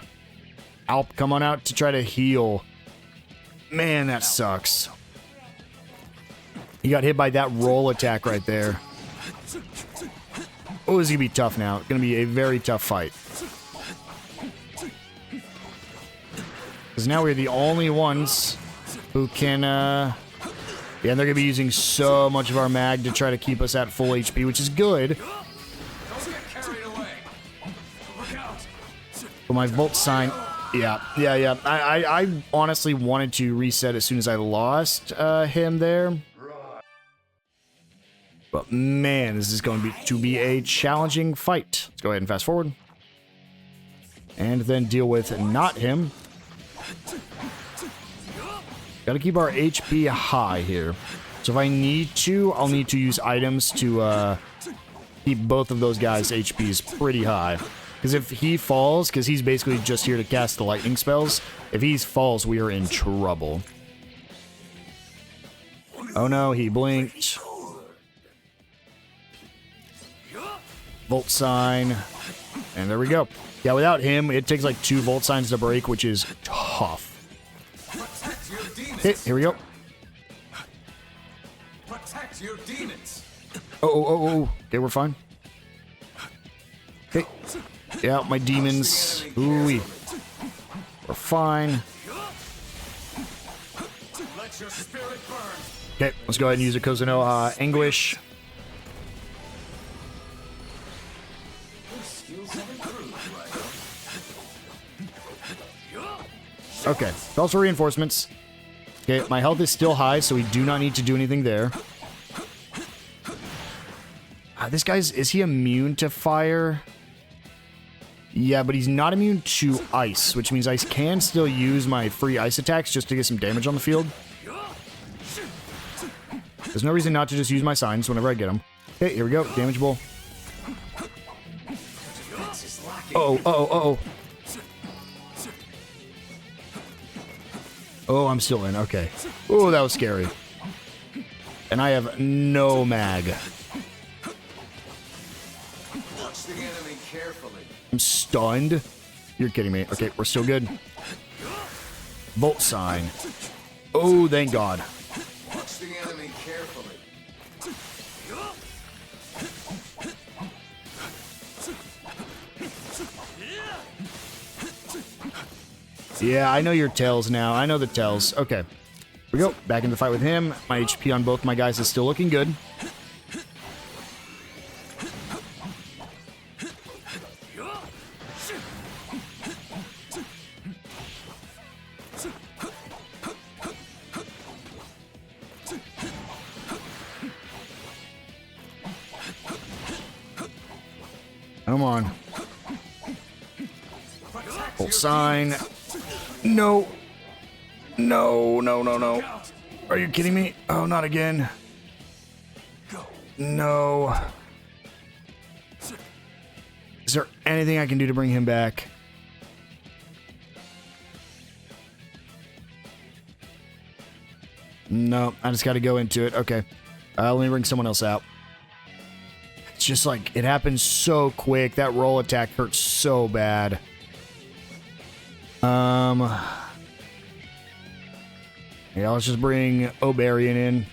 Alp, come on out to try to heal. Man, that sucks. He got hit by that roll attack right there. Oh, this is going to be tough now. It's going to be a very tough fight. Because now we're the only ones who can... Yeah, they're going to be using so much of our mag to try to keep us at full HP, which is good. But my Volt Sign... Yeah. I honestly wanted to reset as soon as I lost him there. But man, this is going to be a challenging fight. Let's go ahead and fast forward. And then deal with not him. Got to keep our HP high here. So if I need to, I'll need to use items to keep both of those guys' HPs pretty high. Because if he falls, because he's basically just here to cast the lightning spells, if he falls, we are in trouble. Oh no, he blinked. Volt sign. And there we go. Yeah, without him, it takes like 2 volt signs to break, which is tough. Okay, here we go. Protect your demons. Oh. Okay, we're fine. Okay. Yeah, my demons. Ooh-wee. We're fine. Okay, let's go ahead and use a Kuzunoha Anguish. Okay, calls for reinforcements. Okay, my health is still high, so we do not need to do anything there. This guy's... Is he immune to fire? Yeah, but he's not immune to ice, which means I can still use my free ice attacks just to get some damage on the field. There's no reason not to just use my signs whenever I get them. Okay, here we go. Damage bowl. Uh-oh. Oh, I'm still in. Okay. Oh, that was scary. And I have no mag. Watch the enemy carefully. I'm stunned. You're kidding me. Okay, we're still good. Volt sign. Oh, thank God. Watch the enemy carefully. Yeah, I know your tells now. I know the tells. Okay. Here we go. Back in the fight with him. My HP on both my guys is still looking good. Come on. Full sign. No. No. Are you kidding me? Oh, not again. No. Is there anything I can do to bring him back? No, I just got to go into it. Okay. Let me bring someone else out. It's just like, it happens so quick. That roll attack hurts so bad. Yeah, let's just bring Obarian in.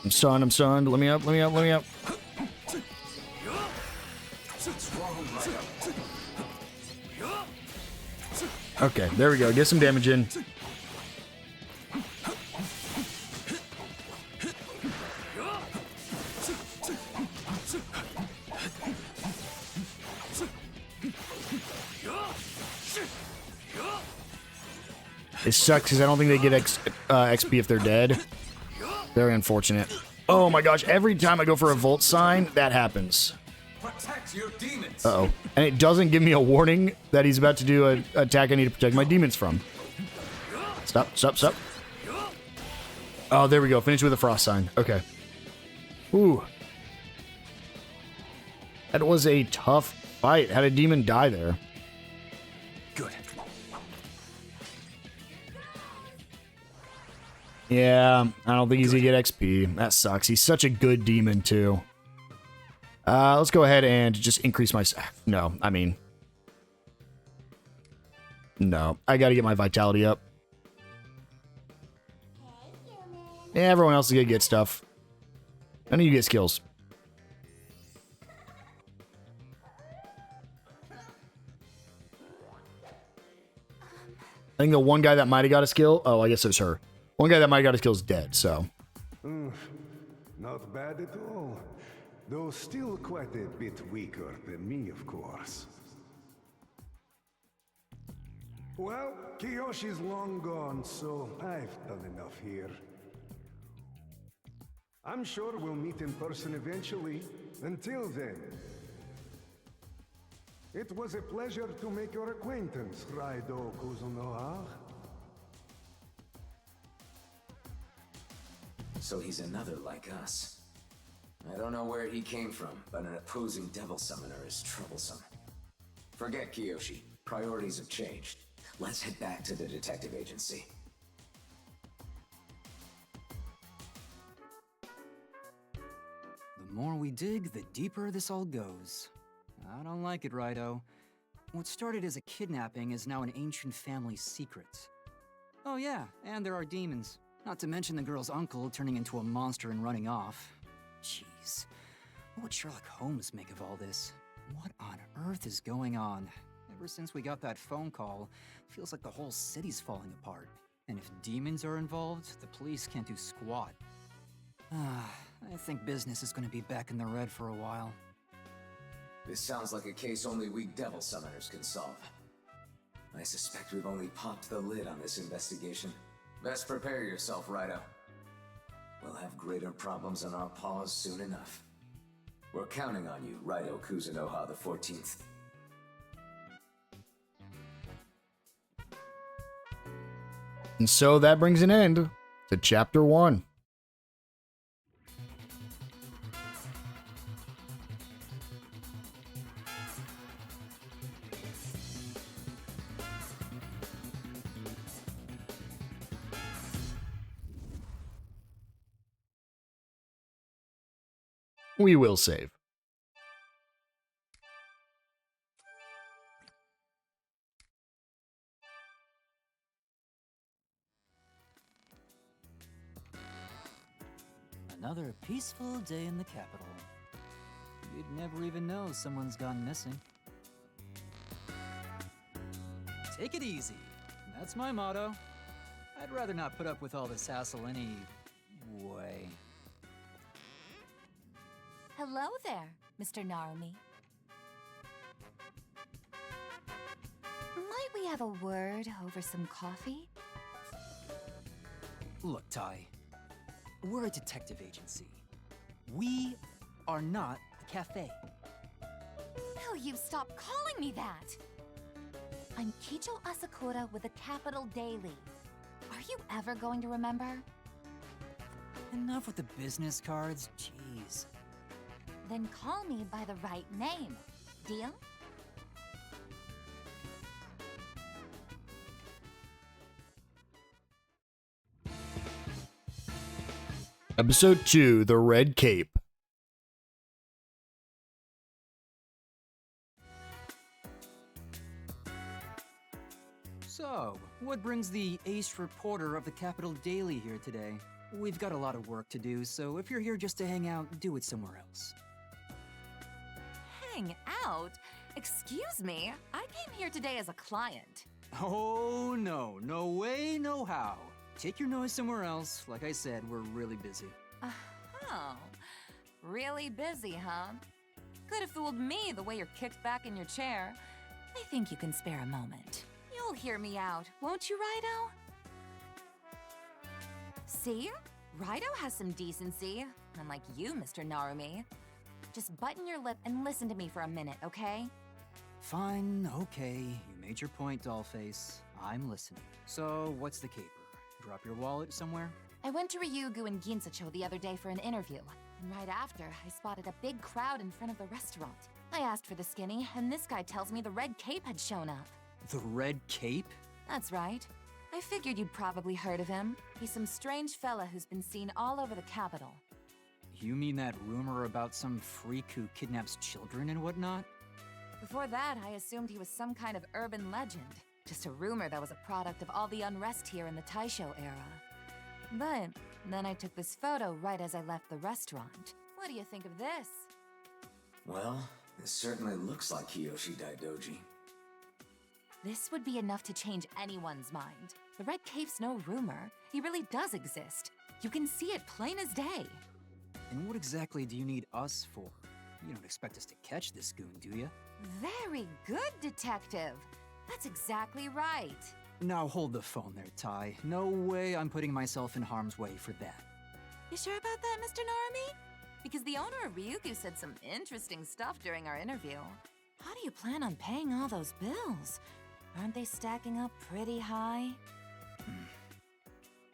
I'm stunned. Let me up. Okay, there we go. Get some damage in. It sucks because I don't think they get XP if they're dead. Very unfortunate. Oh my gosh, every time I go for a Volt sign, that happens. Uh-oh. And it doesn't give me a warning that he's about to do an attack I need to protect my demons from. Stop. Oh, there we go. Finish with a Frost sign. Okay. Ooh. That was a tough fight. Had a demon die there. Good. Yeah, I don't think he's gonna get XP. That sucks. He's such a good demon, too. Let's go ahead and just increase my... No, I gotta get my vitality up. Yeah, everyone else is gonna get stuff. None of you get skills. I think the one guy that might have got a skill... Oh, I guess it was her. One guy that might have got a skill is dead, so... Not bad at all. Though still quite a bit weaker than me, of course. Well, Kiyoshi's long gone, so I've done enough here. I'm sure we'll meet in person eventually. Until then... It was a pleasure to make your acquaintance, Raidou Kuzunoha. So he's another like us. I don't know where he came from, but an opposing devil summoner is troublesome. Forget Kiyoshi. Priorities have changed. Let's head back to the detective agency. The more we dig, the deeper this all goes. I don't like it, Raidou. What started as a kidnapping is now an ancient family secret. Oh yeah, and there are demons. Not to mention the girl's uncle turning into a monster and running off. Jeez. What would Sherlock Holmes make of all this? What on earth is going on? Ever since we got that phone call, feels like the whole city's falling apart. And if demons are involved, the police can't do squat. I think business is gonna be back in the red for a while. This sounds like a case only we devil summoners can solve. I suspect we've only popped the lid on this investigation. Best prepare yourself, Raidou. We'll have greater problems on our paws soon enough. We're counting on you, Raidou Kuzunoha the 14th. And so that brings an end to Chapter 1. We will save. Another peaceful day in the capital. You'd never even know someone's gone missing. Take it easy. That's my motto. I'd rather not put up with all this hassle anyway. Hello there, Mr. Narumi. Might we have a word over some coffee? Look, Tai. We're a detective agency. We are not the cafe. Will you stop calling me that? I'm Kicho Asakura with the Capital Daily. Are you ever going to remember? Enough with the business cards, jeez. Then call me by the right name. Deal? Episode 2, The Red Cape. So, what brings the ace reporter of the Capital Daily here today? We've got a lot of work to do, so if you're here just to hang out, do it somewhere else. Hang out? Excuse me, I came here today as a client. Oh no, no way, no how. Take your noise somewhere else. Like I said, we're really busy. Oh, really busy, huh? Could have fooled me the way you're kicked back in your chair. I think you can spare a moment. You'll hear me out, won't you, Raidou? See? Raidou has some decency, unlike you, Mr. Narumi. Just button your lip and listen to me for a minute, okay? Fine, okay. You made your point, Dollface. I'm listening. So, what's the caper? Drop your wallet somewhere? I went to Ryugu and Ginsacho the other day for an interview, and right after, I spotted a big crowd in front of the restaurant. I asked for the skinny, and this guy tells me the Red Cape had shown up. The Red Cape? That's right. I figured you'd probably heard of him. He's some strange fella who's been seen all over the capital. You mean that rumor about some freak who kidnaps children and whatnot? Before that, I assumed he was some kind of urban legend. Just a rumor that was a product of all the unrest here in the Taishō era. But then I took this photo right as I left the restaurant. What do you think of this? Well, this certainly looks like Kiyoshi Daidoji. This would be enough to change anyone's mind. The Red Cape's no rumor. He really does exist. You can see it plain as day. And what exactly do you need us for? You don't expect us to catch this goon, do you? Very good, detective. That's exactly right. Now hold the phone there, Tai. No way I'm putting myself in harm's way for that. You sure about that, Mr. Narumi? Because the owner of Ryugu said some interesting stuff during our interview. How do you plan on paying all those bills? Aren't they stacking up pretty high?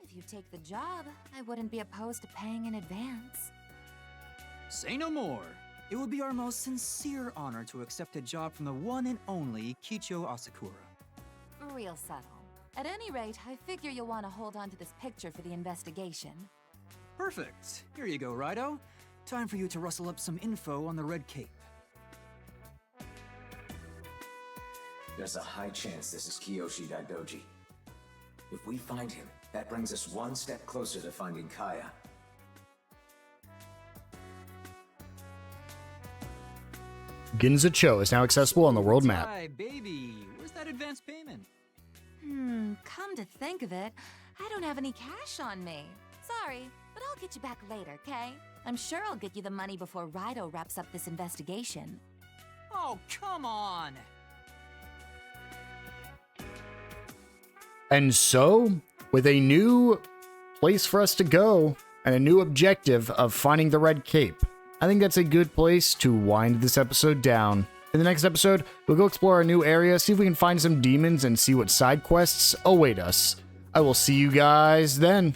If you take the job, I wouldn't be opposed to paying in advance. Say no more. It would be our most sincere honor to accept a job from the one and only Kicho Asakura. real subtle. At any rate, I figure you'll want to hold on to this picture for the investigation. Perfect. Here you go, Raidou. Time for you to rustle up some info on the Red Cape. There's a high chance this is Kiyoshi Daidoji. If we find him, that brings us one step closer to finding Kaya. Ginza-cho is now accessible on the world map. Hi, baby. Where's that advance payment? Come to think of it, I don't have any cash on me. Sorry, but I'll get you back later, okay? I'm sure I'll get you the money before Raidou wraps up this investigation. Oh, come on! And so, with a new place for us to go and a new objective of finding the Red Cape, I think that's a good place to wind this episode down. In the next episode, we'll go explore a new area, see if we can find some demons, and see what side quests await us. I will see you guys then.